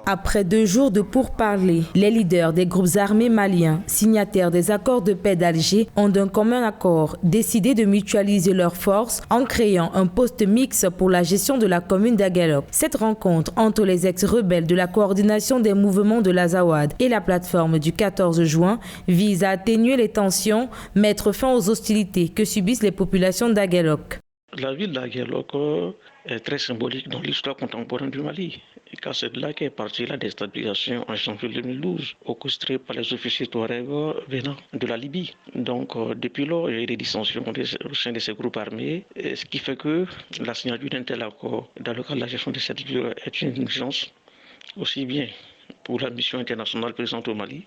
Après 2 jours de pourparlers, les leaders des groupes armés maliens, signataires des accords de paix d'Alger, ont d'un commun accord décidé de mutualiser leurs forces en créant un poste mixte pour la gestion de la commune d'Aguelhok. Cette rencontre entre les ex-rebelles de la coordination des mouvements de l'Azawad et la plateforme du 14 juin vise à atténuer les tensions, mettre fin aux hostilités que subissent les populations d'Aguelhok. La ville d'Aguelhok est très symbolique dans l'histoire contemporaine du Mali, car c'est de là qu'est partie la déstabilisation en janvier 2012, orchestrée par les officiers touaregs venant de la Libye. Donc, depuis lors, il y a eu des dissensions au sein de ces groupes armés, ce qui fait que la signature d'un tel accord dans le cadre de la gestion de cette ville est une urgence, aussi bien pour la mission internationale présente au Mali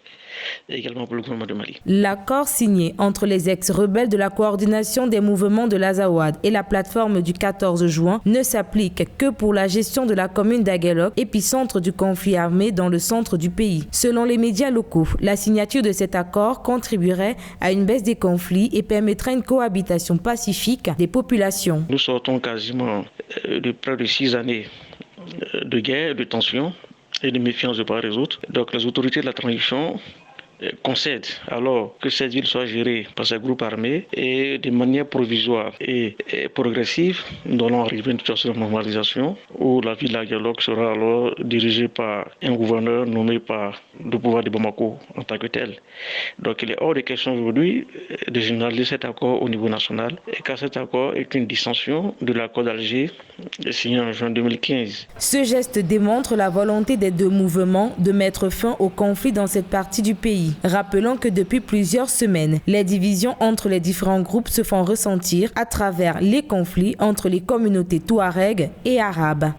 et également pour le gouvernement de Mali. L'accord signé entre les ex-rebelles de la coordination des mouvements de l'Azawad et la plateforme du 14 juin ne s'applique que pour la gestion de la commune d'Aguelhok, épicentre du conflit armé dans le centre du pays. Selon les médias locaux, la signature de cet accord contribuerait à une baisse des conflits et permettrait une cohabitation pacifique des populations. Nous sortons quasiment de près de 6 années de guerre, de tensions et de méfiance de part et d'autre. Donc les autorités de la transition concèdent alors que cette ville soit gérée par ces groupes armés et de manière provisoire et progressive, nous allons arriver à une situation de normalisation où la ville d'Aguelhok sera alors dirigée par un gouverneur nommé par le pouvoir de Bamako en tant que tel. Donc il est hors de question aujourd'hui de généraliser cet accord au niveau national, car cet accord est une dissension de l'accord d'Alger signé en juin 2015. Ce geste démontre la volonté des deux mouvements de mettre fin au conflit dans cette partie du pays. Rappelons que depuis plusieurs semaines, les divisions entre les différents groupes se font ressentir à travers les conflits entre les communautés touaregs et arabes.